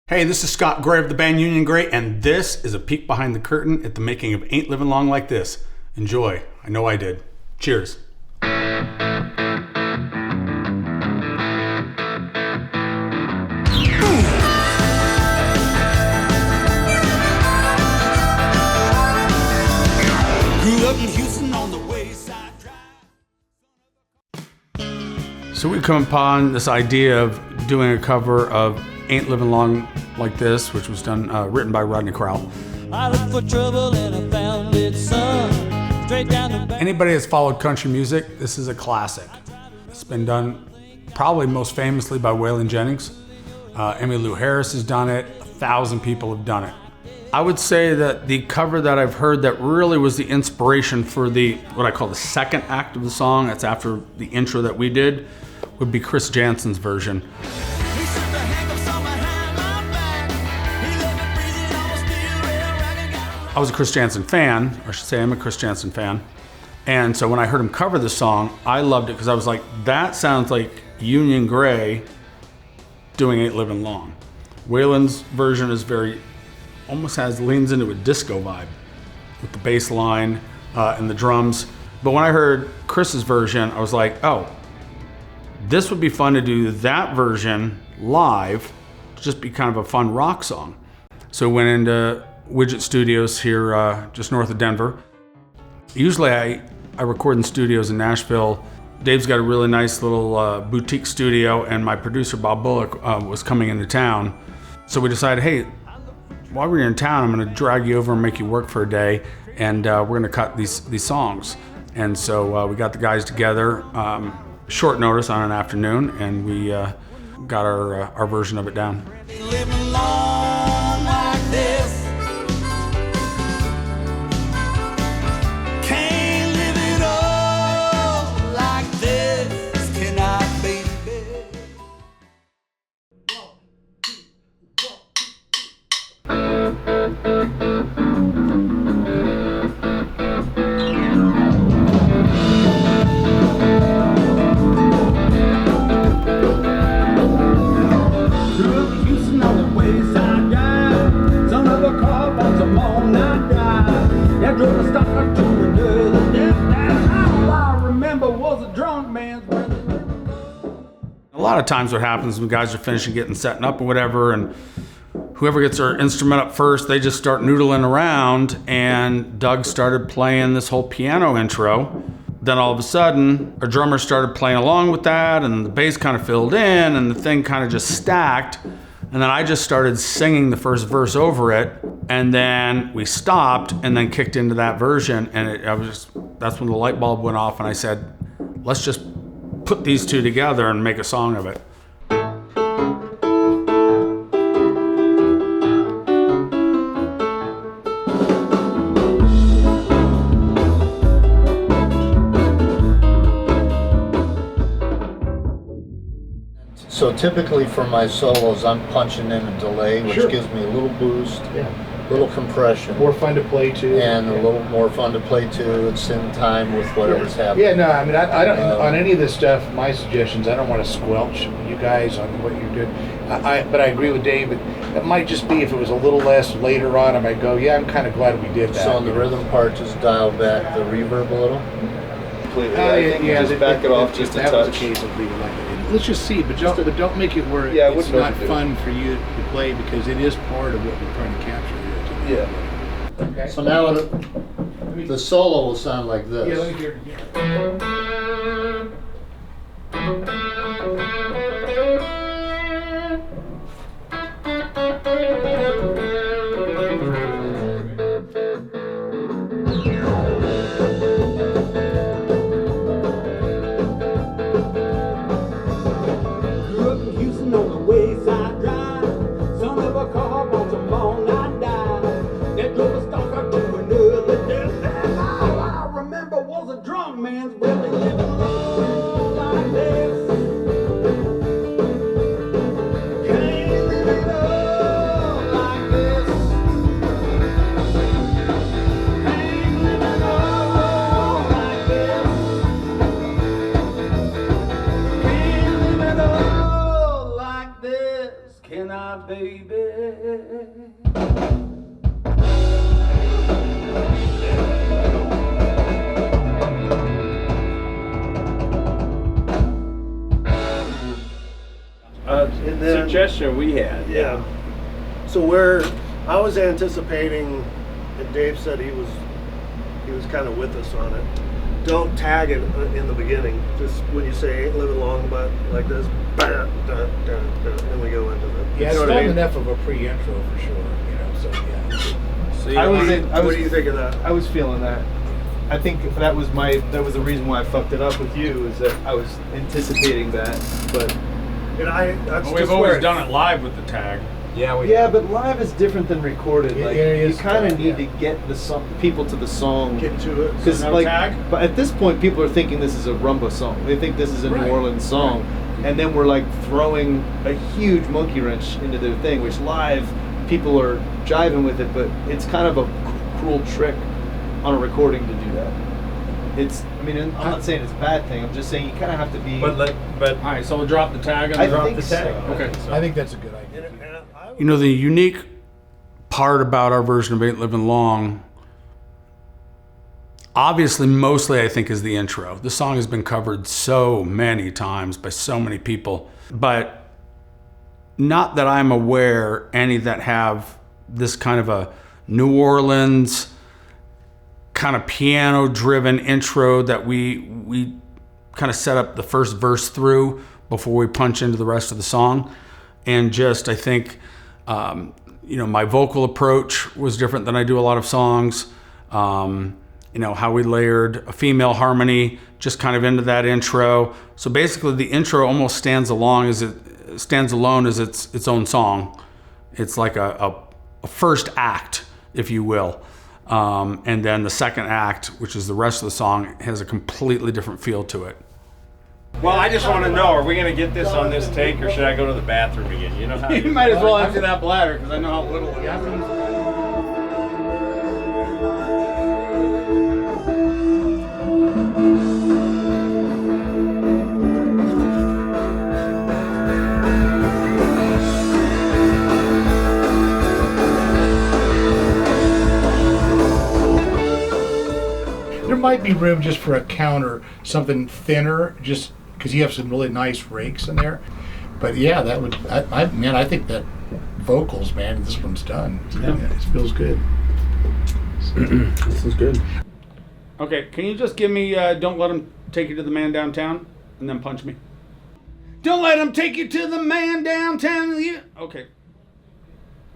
Hey, this is Scott Gray of the band Union Gray, and this is a peek behind the curtain at the making of Ain't Livin' Long Like This. Enjoy. I know I did. Cheers. So we come upon this idea of doing a cover of Ain't Livin' Long Like This, which was done, written by Rodney Crowell. I looked for trouble and I found it, son. Straight down the back. Anybody that's followed country music, this is a classic. It's been done probably most famously by Waylon Jennings. Emmylou Harris has done it. 1,000 people have done it. I would say that the cover that I've heard that really was the inspiration for what I call the second act of the song, that's after the intro that we did, would be Chris Jansen's version. I was a Chris Jansen fan, or I should say I'm a Chris Jansen fan. And so when I heard him cover the song, I loved it because I was like, that sounds like Union Gray doing Ain't Livin' Long. Waylon's version is almost leans into a disco vibe with the bass line and the drums. But when I heard Chris's version, I was like, oh, this would be fun to do that version live, just be kind of a fun rock song. So we went into Widget Studios here just north of Denver. Usually I record in studios in Nashville. Dave's got a really nice little boutique studio, and my producer Bob Bullock was coming into town. So we decided, hey, while we're in town, I'm gonna drag you over and make you work for a day, and we're gonna cut these songs. And so we got the guys together, short notice on an afternoon, and we got our version of it down. Living long like this. Can't live it all like this. Can I, baby? A lot of times what happens when guys are finishing getting setting up or whatever, and whoever gets their instrument up first, they just start noodling around, and Doug started playing this whole piano intro. Then all of a sudden, a drummer started playing along with that, and the bass kind of filled in, and the thing kind of just stacked. And then I just started singing the first verse over it, and then we stopped and then kicked into that version, and that's when the light bulb went off, and I said, let's just put these two together and make a song of it. So typically for my solos, I'm punching in a delay, which gives me a little boost, a little compression. More fun to play to. And a little more fun to play to. It's in time with whatever's happening. Yeah, no, I mean, I don't, on any of this stuff, my suggestions, I don't want to squelch you guys on what you're doing. But I agree with Dave, it might just be if it was a little less later on, I might go, yeah, I'm kind of glad we did that. So on the rhythm part, just dial back the reverb a little? Completely. I think just back it off just a touch. Was the case, I'd leave it like that. Let's just see, but don't make it where it's not fun for you to play, because it is part of what we're trying to capture here today. Yeah. Okay. So now the solo will sound like this. Yeah, let me hear it Man's really living long like this. And then, suggestion we had. Yeah. So I was anticipating, and Dave said he was kind of with us on it. Don't tag it in the beginning. Just when you say "Ain't Living Long But Like This," bam, dun, dun, dun, then we go into the. Yeah, it's what not I mean? enough of a pre-intro for sure. So yeah. What do you think of that? I was feeling that. I think that was the reason why I fucked it up with you, is that I was anticipating that, but That's We've just always where- done it live with the tag. yeah, but live is different than recorded. Yeah, Like it you is, kind of need yeah. to get people to the song. Get to it. Because no like, tag? but at this point, people are thinking this is a rumba song. They think this is a Right. New Orleans song, and then we're like throwing a huge monkey wrench into their thing. Which live, people are jiving with it, but it's kind of a cruel trick on a recording to do that. I'm not saying it's a bad thing. I'm just saying you kind of have to be. All right, so we'll drop the tag. I think so. Okay. I think that's a good idea. You know, the unique part about our version of Ain't Living Long, obviously, mostly I think, is the intro. The song has been covered so many times by so many people, but not that I'm aware any that have this kind of a New Orleans kind of piano-driven intro that we kind of set up the first verse through before we punch into the rest of the song. And just, I think, my vocal approach was different than I do a lot of songs. How we layered a female harmony just kind of into that intro. So basically the intro almost stands alone as its own song. It's like a first act, if you will. And then the second act, which is the rest of the song, has a completely different feel to it. Well, I just want to know, are we going to get this on this take, or should I go to the bathroom again? You know how You might as well empty that bladder, because I know how little it is. There might be room just for a counter, something thinner, just because you have some really nice rakes in there. But yeah, that would, I think that vocals, man, this one's done. Yeah. It feels good. This is good. Okay, can you just give me, don't let him take you to the man downtown, and then punch me? Don't let him take you to the man downtown. Okay.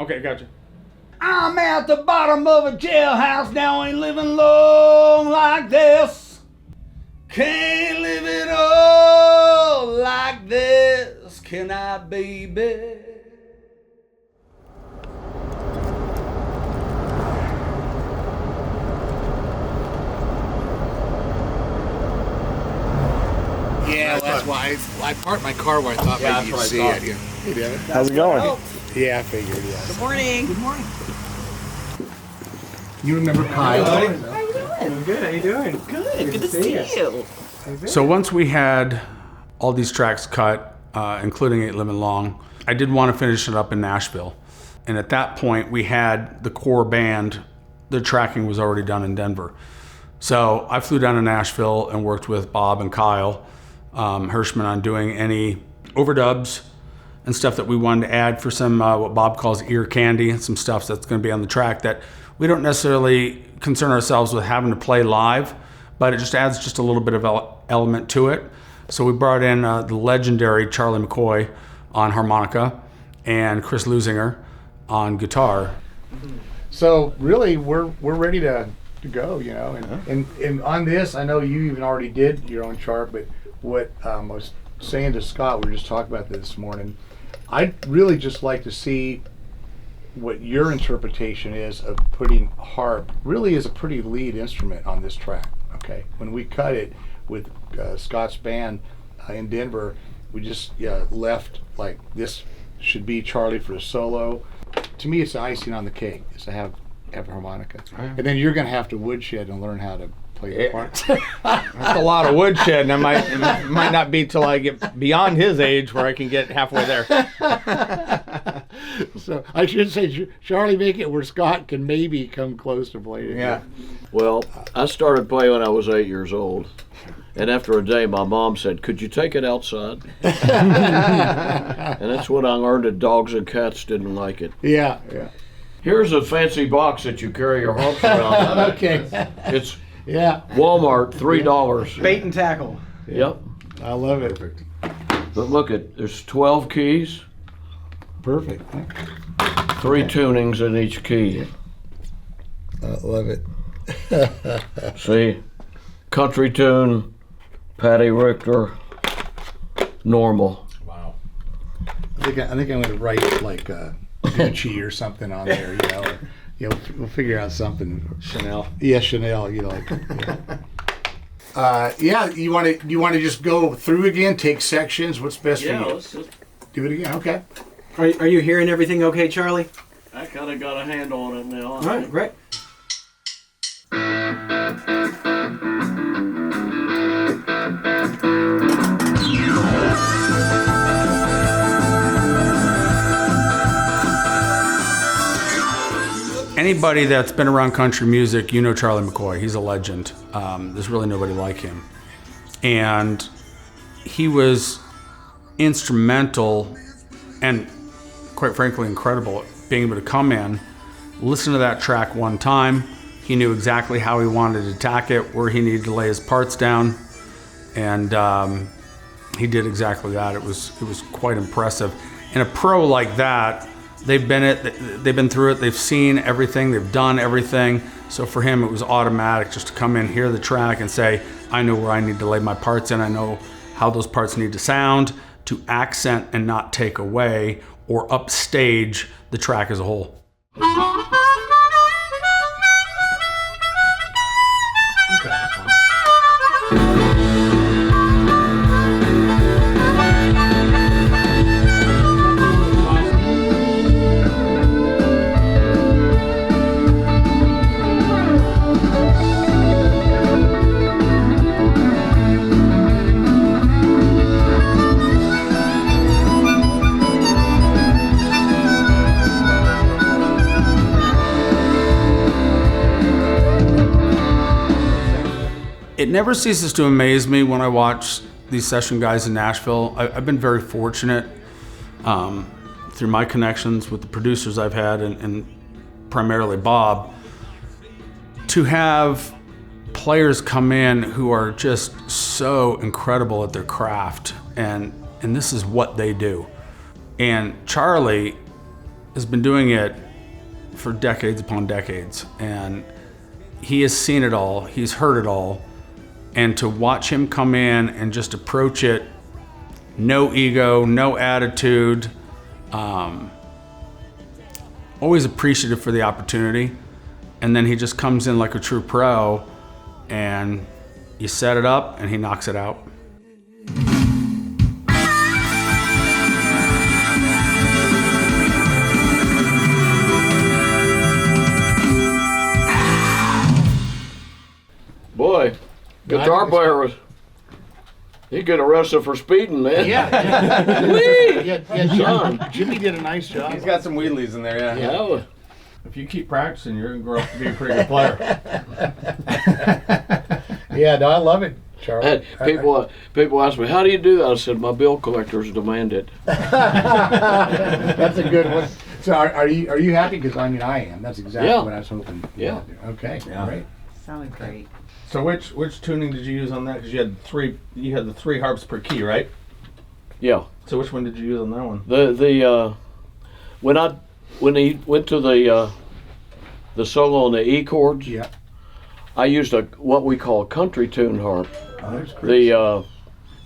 Okay, gotcha. I'm at the bottom of a jailhouse, now ain't living long like this. Can't live it all like this, can I, baby? Yeah, that's why I parked my car where I thought maybe you'd see it. Yeah. Hey, Devin. How's it going? Yeah, I figured, yeah. Good morning. Good morning. You remember Kyle? How you doing? I'm good. How you doing? Good. Good to see you. So once we had all these tracks cut, including Ain't Living Long, I did want to finish it up in Nashville. And at that point, we had the core band. The tracking was already done in Denver. So I flew down to Nashville and worked with Bob and Kyle Hirschman on doing any overdubs and stuff that we wanted to add for some what Bob calls ear candy, some stuff that's going to be on the track that we don't necessarily concern ourselves with having to play live, but it just adds just a little bit of element to it. So we brought in the legendary Charlie McCoy on harmonica and Chris Lusinger on guitar. So really, we're ready to go, you know. And on this, I know you even already did your own chart, but what I was saying to Scott, we were just talking about this morning, I'd really just like to see what your interpretation is of putting harp really is a pretty lead instrument on this track. Okay, when we cut it with Scott's band in Denver, we just left like this should be Charlie for a solo. To me, it's the icing on the cake is to have a harmonica, and then you're going to have to woodshed and learn how to play the part. That's a lot of woodshed, and it might not be till I get beyond his age where I can get halfway there. So I should say, Charlie, make it where Scott can maybe come close to playing. Yeah. Well, I started playing when I was 8 years old. And after a day, my mom said, "Could you take it outside?" And that's when I learned that dogs and cats didn't like it. Yeah. Here's a fancy box that you carry your harps around. Okay. It's Yeah. Walmart, $3. Bait and tackle. Yep. I love it. But look there's 12 keys, Perfect. 3 tunings in each key. I love it. See? Country tune, Patty Richter, normal. Wow. I think I'm going to write like Gucci or something on there, or, we'll figure out something. Chanel. Yeah, Chanel, like. Yeah. You want to just go through again, take sections? What's best for you? Let's just, Do it again. Okay. Are you hearing everything okay, Charlie? I kind of got a handle on it now. All right, great. Anybody that's been around country music, you know Charlie McCoy. He's a legend. There's really nobody like him. And he was instrumental and, quite frankly, incredible at being able to come in, listen to that track one time. He knew exactly how he wanted to attack it, where he needed to lay his parts down. And he did exactly that. It was quite impressive. And a pro like that, they've been through it, they've seen everything, they've done everything. So for him, it was automatic just to come in, hear the track, and say, I know where I need to lay my parts in. I know how those parts need to sound to accent and not take away or upstage the track as a whole. It never ceases to amaze me when I watch these session guys in Nashville. I've been very fortunate through my connections with the producers I've had and primarily Bob to have players come in who are just so incredible at their craft and this is what they do. And Charlie has been doing it for decades upon decades, and he has seen it all, he's heard it all. And to watch him come in and just approach it, no ego, no attitude, always appreciative for the opportunity. And then he just comes in like a true pro, and you set it up and he knocks it out. Boy, guitar player he'd get arrested for speeding, man. Jimmy did a nice job. He's got some wheelies in there, yeah. Yeah. If you keep practicing, you're going to grow up to be a pretty good player. Yeah, no, I love it, Charlie. People ask me, how do you do that? I said, my bill collectors demand it. That's a good one. So are you happy? Because I am. That's exactly what I was hoping. Yeah. Okay. Yeah. Great. Sounded great. So which tuning did you use on that? Because you had the three harps per key, right? Yeah. So which one did you use on that one? When he went to the solo on the E chords, Yeah. I used what we call a country tune harp. Oh, that's great. The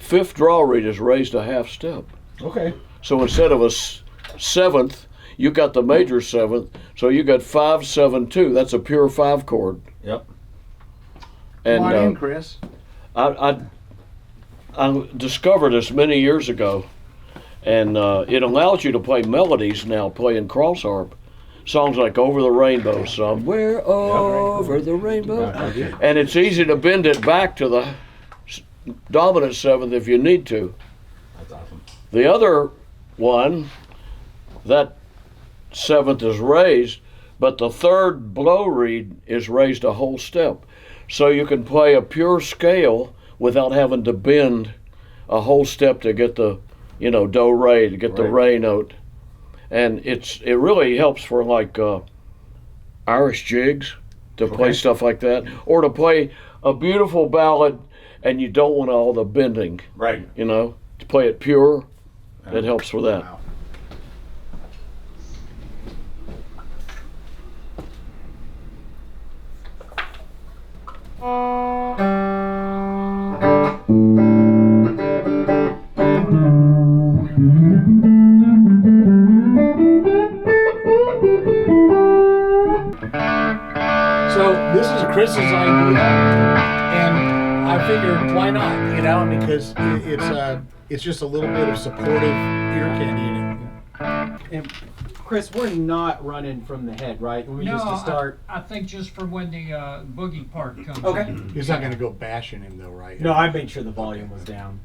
fifth draw reed is raised a half step. Okay. So instead of a seventh, you got the major seventh. So you got 5, 7, 2. That's a pure 5 chord. Yep. And Come on in, Chris. I discovered this many years ago, and it allows you to play melodies now, playing cross harp. Songs like Over the Rainbow, Somewhere Over the Rainbow. Okay. And it's easy to bend it back to the dominant seventh if you need to. That's awesome. The other one, that seventh is raised, but the third blow reed is raised a whole step. So you can play a pure scale without having to bend a whole step to get the, do re, to get the re note. And it really helps for like Irish jigs, to play stuff like that, or to play a beautiful ballad and you don't want all the bending. Right. To play it pure, it helps for that. Wow. So this is Chris's idea, and I figured why not? Because it's just a little bit of supportive ear candy in it. And Chris, we're not running from the head, right? We No, just to start. I think just for when the boogie part comes Okay. in. He's not going to go bashing him though, right? No, I made sure the volume was down.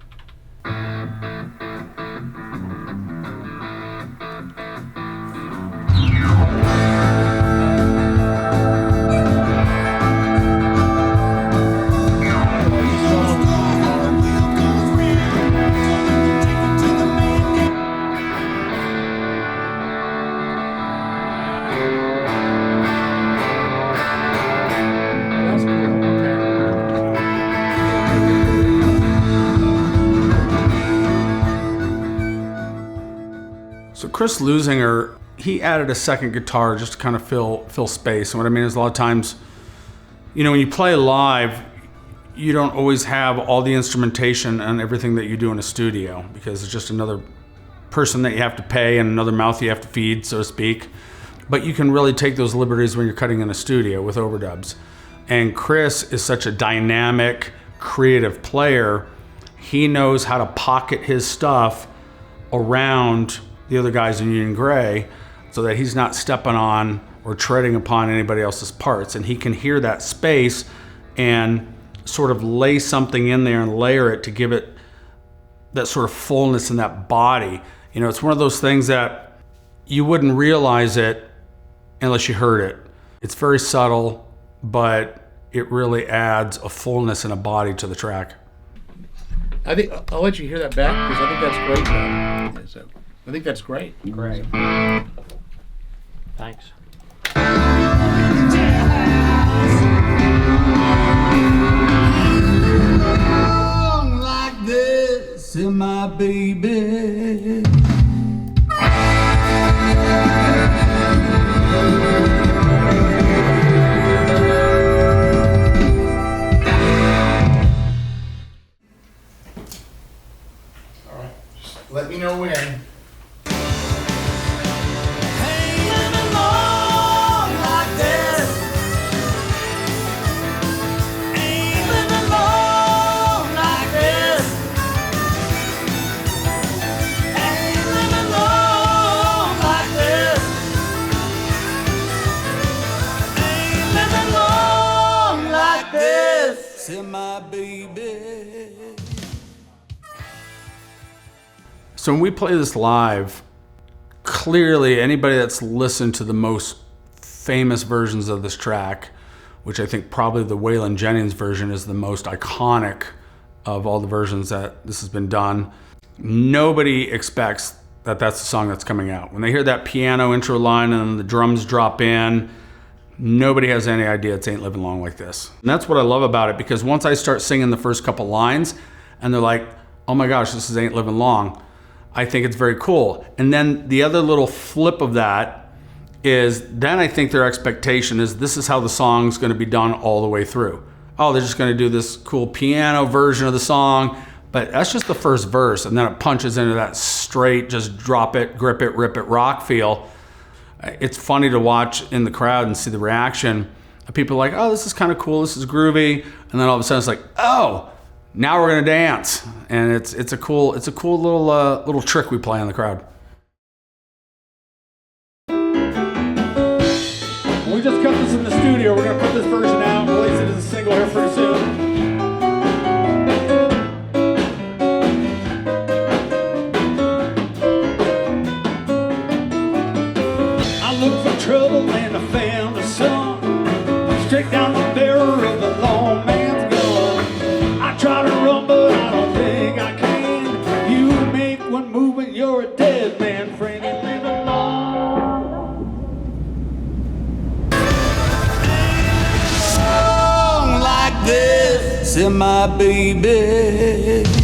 That's cool. Okay. So Chris Lusinger, he added a second guitar just to kind of fill space. And what I mean is a lot of times, when you play live, you don't always have all the instrumentation and everything that you do in a studio, because it's just another person that you have to pay and another mouth you have to feed, so to speak. But you can really take those liberties when you're cutting in a studio with overdubs. And Chris is such a dynamic, creative player. He knows how to pocket his stuff around the other guys in Union Gray so that he's not stepping on or treading upon anybody else's parts. And he can hear that space and sort of lay something in there and layer it to give it that sort of fullness in that body. It's one of those things that you wouldn't realize it unless you heard it. It's very subtle, but it really adds a fullness and a body to the track. I think I'll let you hear that back because I think that's great. Though. So, I think that's great. Great. Thanks. Long like this, my baby. Let me know when. Livin long like this. Ain't living long like this. Ain't living long like this. Ain't living long like this. Say my baby. So when we play this live, clearly anybody that's listened to the most famous versions of this track, which I think probably the Waylon Jennings version is the most iconic of all the versions that this has been done, nobody expects that that's the song that's coming out. When they hear that piano intro line and the drums drop in, nobody has any idea it's Ain't Livin' Long Like This. And that's what I love about it, because once I start singing the first couple lines and they're like, oh my gosh, this is Ain't Livin' Long, I think it's very cool. And then the other little flip of that is then I think their expectation is this is how the song's going to be done all the way through. Oh, they're just going to do this cool piano version of the song, but that's just the first verse, and then it punches into that straight, just drop it, grip it, rip it, rock feel. It's funny to watch in the crowd and see the reaction. People are like, oh, this is kind of cool, this is groovy, and then all of a sudden it's like, oh, now we're gonna dance, and it's a cool little trick we play on the crowd. We just cut this in the studio. We're gonna put this version out, release it as a single here pretty soon. trouble and I found a son. Straight down the barrel of the long man's gun. I try to run, but I don't think I can. You make one move and you're a dead man, friend. And living long like this, and my baby.